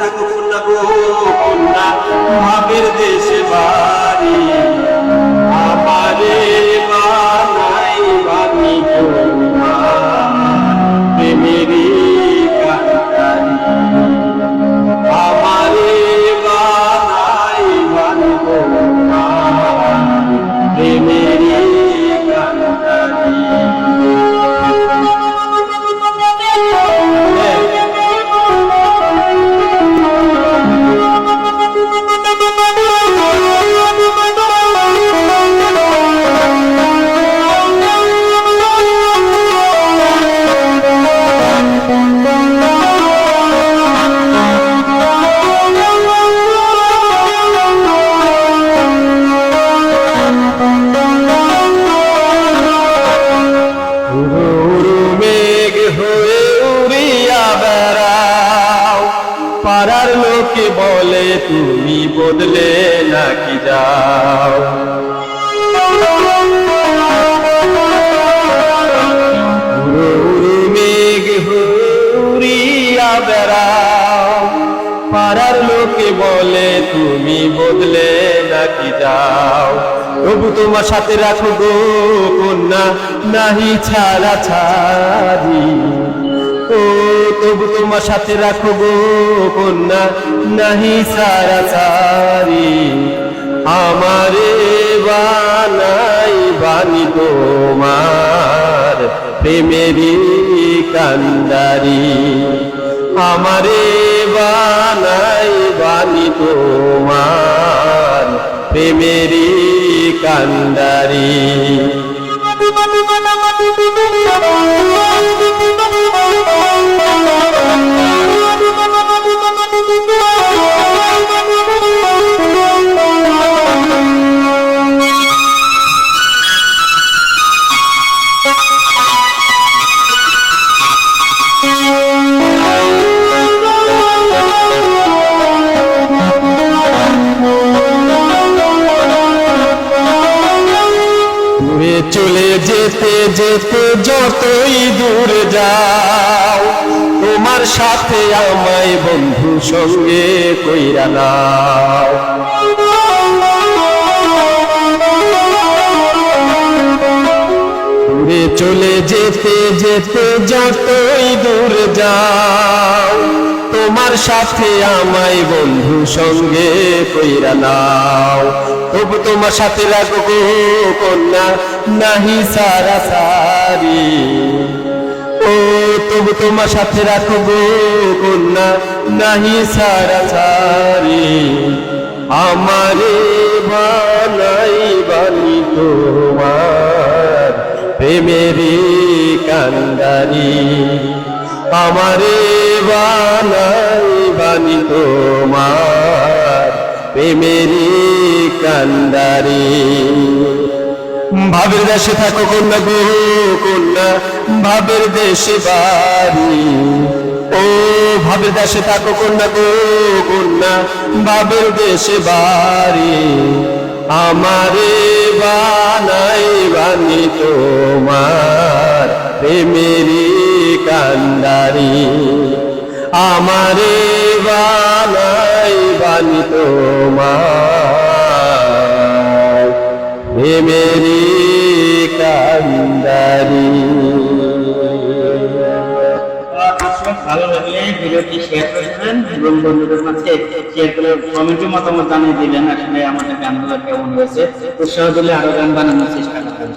থাকো কন্যা গো কন্যা, ভাবের দেশে বাড়ি আমারে বানাই বানি প্রেমেরই কান্ডারি, আমারে বানাই বানি প্রেমেরই কান্ডারি। পাড়ার লোকে বলে তুমি বদলে নাকি যাও, মেঘ উড়িয়া বেড়াও। পাড়ার লোকে বলে তুমি বদলে নাকি যাও, তবু তোমার সাথে রাখো গো কন্যা নাহি ছাড়া ছাড়ি। ও তবু তোমার সাথে রাখো গো কন্যা নাহি সারা সারি, আমারে বানাই বানি তোমার প্রেমেরই কান্ডারি, আমারে বানাই বানি তোমার প্রেমেরই কান্ডারি। চলে যেতে যেতে যতই দূরে যাও, তোমার সাথে আমায় বন্ধু সঙ্গে কইরা নাও। দূরে চলে যেতে যেতে যতই দূরে যাও, তোমার সাথে আমায় বন্ধু সঙ্গে কইরা নাও, তবু তোমার সাথে রাখো গো কন্যা নাহি সারা সারি। ও তবু তোমার সাথে রাখো গো কন্যা নাহি সারা সারি, আমারে বানাই বানি তোমার প্রেমেরই কান্ডারি, আমারে বানাই বানি তোমার প্রেমেরই কান্ডারি। ভাবের দেশে থাকো কন্যা গো কন্যা, ভাবের দেশে বাড়ি। ও ভাবের দেশে থাকো কন্যা গো কন্যা, ভাবের দেশে বাড়ি, আমারে বানাই বানি তোমার প্রেমেরই কান্ডারি, আমারে বানাই বানি তোমার প্রেমেরই কান্ডারি। ভালো লাগলে ভিডিওটি শেয়ার করবেন এবং বন্ধুদের মাঝে শেয়ার করে কমেন্টে মতামত জানিয়ে দিবেন আসলে আমাদের গানগুলো কেমন হয়েছে, উৎসাহ দিলে আরো গান বানানোর চেষ্টা করবেন।